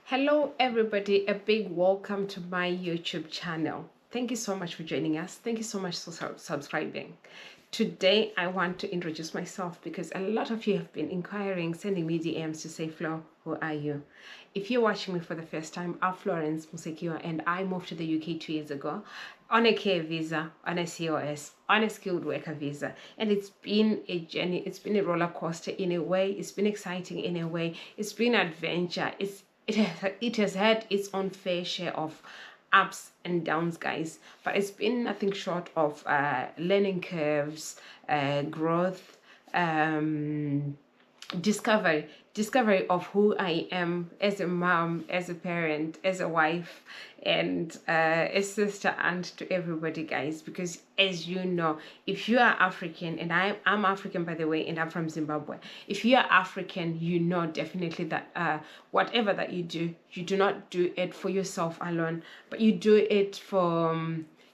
Hello everybody, a big welcome to my YouTube channel. Thank you so much for joining us. Thank you so much for subscribing. Today I want to introduce myself because a lot of you have been inquiring, sending me DMs to say, Flo, who are you? If you're watching me for the first time, I'm Florence Musekiwa and I moved to the UK 2 years ago on a care visa, on a COS, on a skilled worker visa. And it's been a journey, it's been a roller coaster in a way, it's been exciting in a way, it's been adventure, it has had its own fair share of ups and downs, guys, but it's been nothing short of learning curves, growth, discovery of who I am as a mom, as a parent, as a wife, and a sister, and to everybody, guys. Because as you know, if you are African, and I'm African, by the way, and I'm from Zimbabwe. If you are African, you know definitely that whatever that you do not do it for yourself alone, but you do it for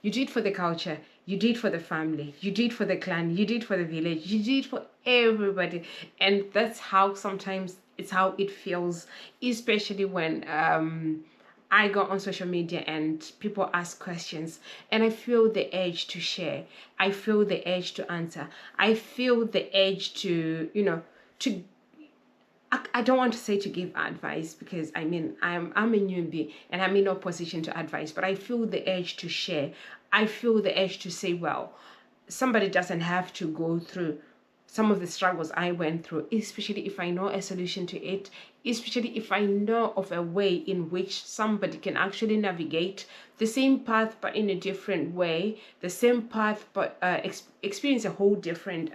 the culture, you do it for the family, you do it for the clan, you do it for the village, you do it for everybody. And that's how sometimes it's how it feels, especially when I go on social media and people ask questions and I feel the urge to share, I feel the urge to answer, I feel the urge to to I don't want to say to give advice, because I mean I'm a newbie and I'm in no position to advise, but I feel the urge to share. I feel the urge to say, well, somebody doesn't have to go through some of the struggles I went through, especially if I know a solution to it, especially if I know of a way in which somebody can actually navigate the same path but in a different way, the same path but experience a whole different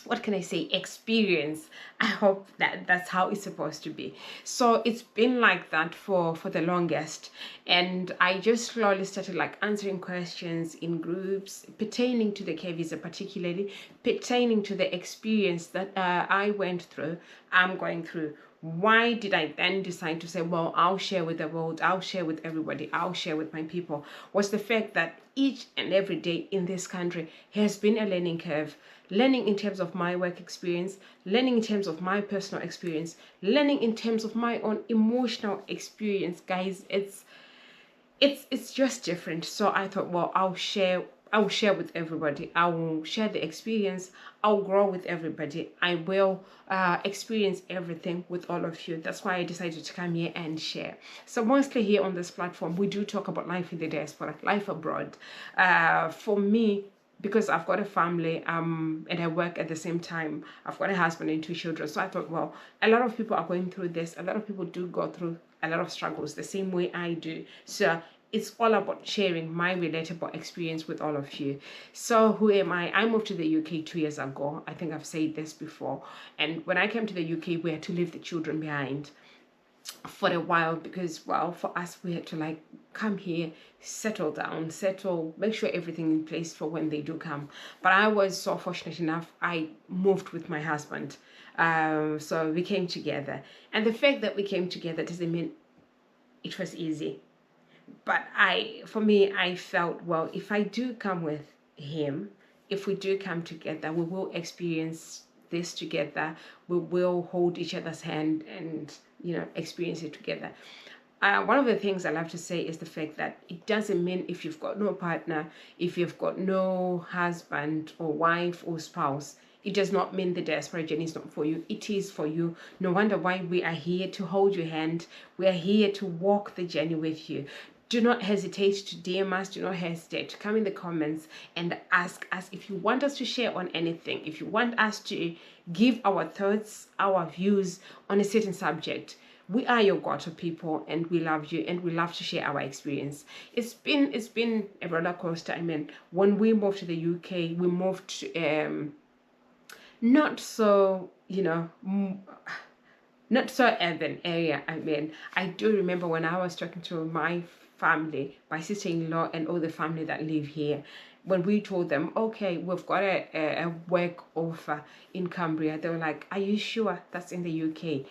what can I say, experience. I hope that that's how it's supposed to be. So it's been like that for the longest, and I just slowly started like answering questions in groups pertaining to the care visa, particularly pertaining to the experience that I went through, I'm going through. Why did I then decide to say, well, I'll share with the world, I'll share with everybody, I'll share with my people? Was the fact that each and every day in this country has been a learning curve. Learning in terms of my work experience, learning in terms of my personal experience, learning in terms of my own emotional experience, guys. It's just different. So I thought, well, I'll share with everybody. I will share the experience. I'll grow with everybody. I will experience everything with all of you. That's why I decided to come here and share. So mostly here on this platform, we do talk about life in the diaspora, life abroad. For me, because I've got a family and I work at the same time, I've got a husband and 2 children. So I thought, well, a lot of people are going through this. A lot of people do go through a lot of struggles the same way I do. So it's all about sharing my relatable experience with all of you. So who am I? I moved to the UK 2 years ago. I think I've said this before. And when I came to the UK, we had to leave the children behind for a while, because, well, for us, we had to like come here, settle down, make sure everything in place for when they do come. But I was so fortunate enough, I moved with my husband, so we came together. And the fact that we came together doesn't mean it was easy, but for me, I felt, well, if I do come with him, if we do come together, we will experience this together. We will hold each other's hand and experience it together. One of the things I love to say is the fact that it doesn't mean if you've got no partner, if you've got no husband or wife or spouse, it does not mean the diaspora journey is not for you. It is for you. No wonder why we are here to hold your hand. We are here to walk the journey with you. Do not hesitate to DM us. Do not hesitate to come in the comments and ask us if you want us to share on anything, if you want us to give our thoughts, our views on a certain subject. We are your go-to people, and we love you, and we love to share our experience. It's been a roller coaster. I mean, when we moved to the UK, we moved to not so not so urban area. I mean, I do remember when I was talking to my family, my sister-in-law and all the family that live here, when we told them, okay, we've got a work offer in Cumbria, they were like, are you sure that's in the UK?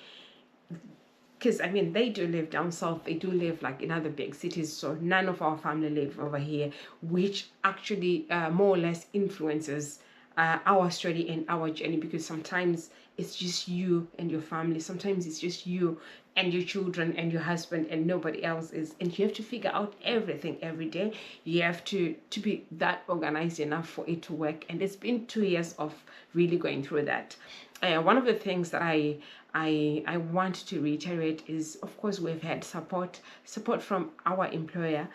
Because I mean, they do live down south, they do live like in other big cities, so none of our family live over here, which actually more or less influences our story and our journey, because sometimes it's just you and your family, sometimes it's just you and your children and your husband, and nobody else is, and you have to figure out everything every day. You have to be that organized enough for it to work. And it's been 2 years of really going through that. One of the things that I want to reiterate is, of course, we've had support from our employers,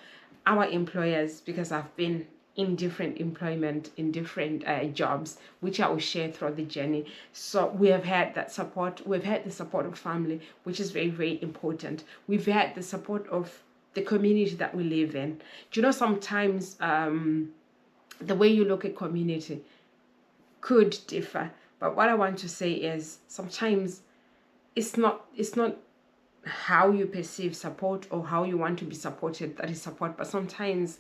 because I've been in different employment, in different jobs, which I will share throughout the journey. So we have had that support. We've had the support of family, which is very, very important. We've had the support of the community that we live in. Do you know, sometimes the way you look at community could differ, but what I want to say is, sometimes it's not how you perceive support or how you want to be supported that is support, but sometimes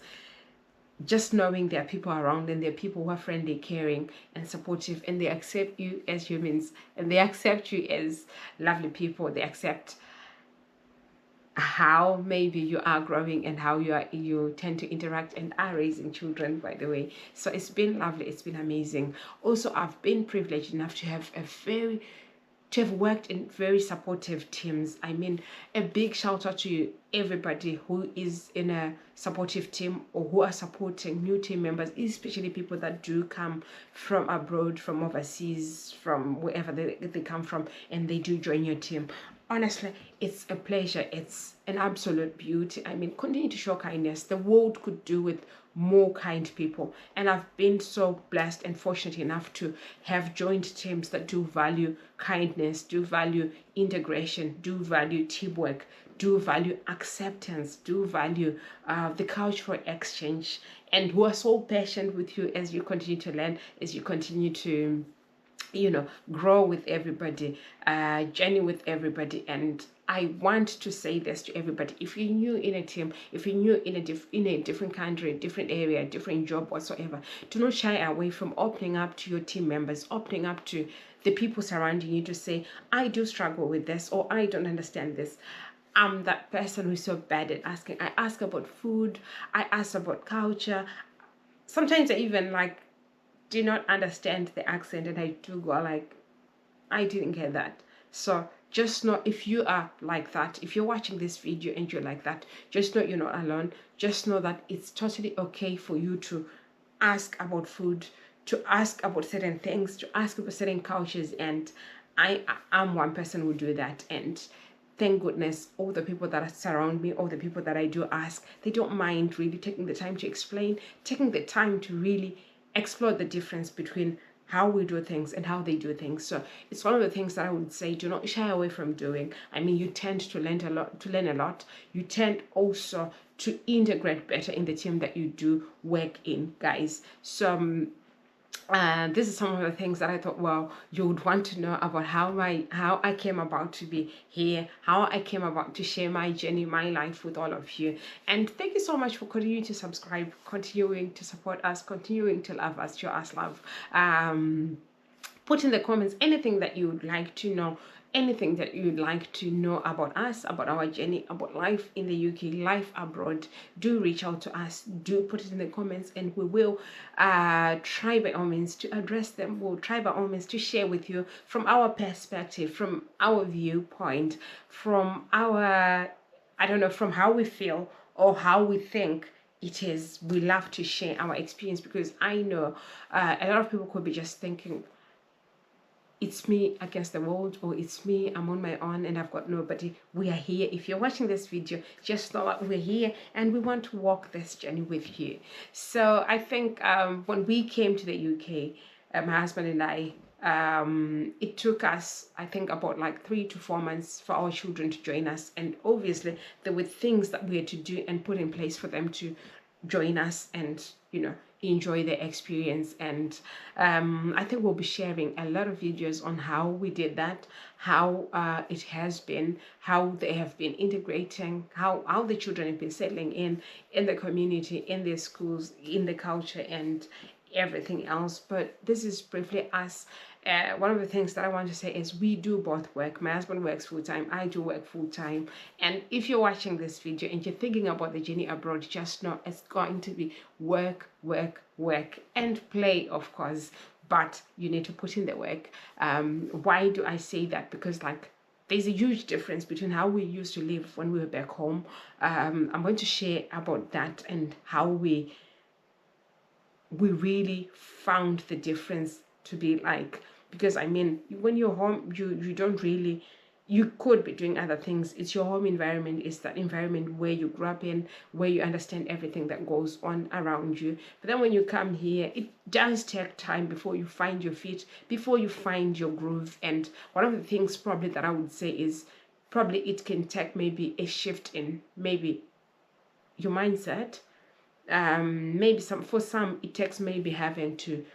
just knowing there are people around, and there are people who are friendly, caring, and supportive, and they accept you as humans, and they accept you as lovely people. They accept how maybe you are growing and how you tend to interact and are raising children, by the way. So it's been lovely, it's been amazing. Also, I've been privileged enough to have worked in very supportive teams. I mean, a big shout out to everybody who is in a supportive team or who are supporting new team members, especially people that do come from abroad, from overseas, from wherever they come from, and they do join your team. Honestly, it's a pleasure. It's an absolute beauty. I mean, continue to show kindness. The world could do with more kind people, and I've been so blessed and fortunate enough to have joined teams that do value kindness, do value integration, do value teamwork, do value acceptance, do value the cultural exchange, and who are so patient with you as you continue to learn, as you continue to grow with everybody, journey with everybody. And I want to say this to everybody: if you're new in a team, if you're new in a different country, different area, different job whatsoever, do not shy away from opening up to your team members, opening up to the people surrounding you, to say, I do struggle with this, or I don't understand this. I'm that person who's so bad at asking. I ask about food, I ask about culture. Sometimes I even do not understand the accent, and I do go I didn't get that. So just know, if you are like that, if you're watching this video and you're like that, just know you're not alone. Just know that it's totally okay for you to ask about food, to ask about certain things, to ask about certain cultures. And I'm one person who do that, and thank goodness all the people that surround me, all the people that I do ask, they don't mind really taking the time to explain, taking the time to really explore the difference between how we do things and how they do things. So it's one of the things that I would say, do not shy away from doing. I mean, you tend to learn a lot. You tend also to integrate better in the team that you do work in, guys. So this is some of the things that I thought, well, you would want to know about how I came about to be here, how I came about to share my journey, my life with all of you. And thank you so much for continuing to subscribe, continuing to support us, continuing to love us, show us love. Put in the comments anything that you would like to know, anything that you'd like to know about us, about our journey, about life in the UK, life abroad. Do reach out to us, do put it in the comments, and we will try by all means to address them. We'll try by all means to share with you from our perspective, from our viewpoint, from our, I don't know, from how we feel or how we think it is. We love to share our experience, because I know a lot of people could be just thinking, it's me against the world, or it's me, I'm on my own and I've got nobody. We are here. If you're watching this video, just know that we're here and we want to walk this journey with you. So I think when we came to the UK, my husband and I, it took us, I think, about 3 to 4 months for our children to join us. And obviously there were things that we had to do and put in place for them to join us and, enjoy the experience. And I think we'll be sharing a lot of videos on how we did that, how it has been, how they have been integrating, how the children have been settling in the community, in their schools, in the culture, and everything else. But this is briefly us. One of the things that I want to say is we do both work. My husband works full-time, I do work full-time. And if you're watching this video and you're thinking about the journey abroad, just know it's going to be work, work, work, and play, of course. but you need to put in the work. Why do I say that? Because like there's a huge difference between how we used to live when we were back home. I'm going to share about that and how we really found the difference to be like, because I mean, when you're home, you don't really, you could be doing other things. It's your home environment. It's that environment where you grew up in, where you understand everything that goes on around you. But then when you come here, it does take time before you find your feet, before you find your groove. And one of the things probably that I would say is probably it can take maybe a shift in maybe your mindset. Maybe for some it takes maybe having to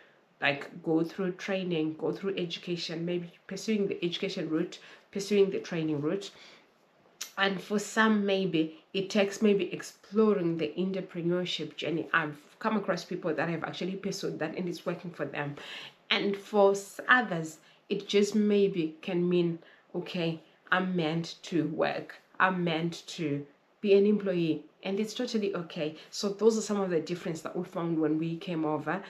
like go through training, go through education, maybe pursuing the education route, pursuing the training route. And for some maybe it takes maybe exploring the entrepreneurship journey. I've come across people that have actually pursued that and it's working for them. And for others it just maybe can mean, okay, I'm meant to work, I'm meant to be an employee, and it's totally okay. So those are some of the difference that we found when we came over.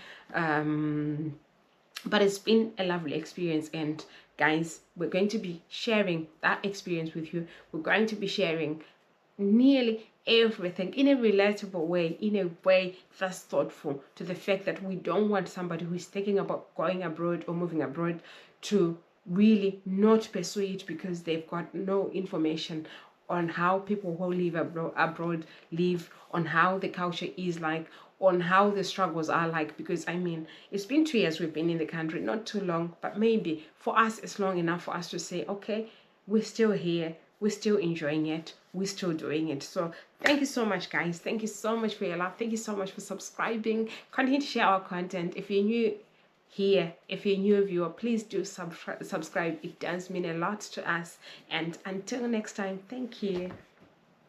But it's been a lovely experience, and guys, we're going to be sharing that experience with you. We're going to be sharing nearly everything in a relatable way, in a way that's thoughtful, to the fact that we don't want somebody who is thinking about going abroad or moving abroad to really not pursue it because they've got no information on how people who live abroad live, on how the culture is like, on how the struggles are like. Because I mean, it's been 2 years we've been in the country, not too long, but maybe for us it's long enough for us to say, okay, we're still here, we're still enjoying it, we're still doing it. So thank you so much, guys. Thank you so much for your love. Thank you so much for subscribing. Continue to share our content. If you're new here, if you're a new viewer, please do subscribe. It does mean a lot to us. And until next time, thank you.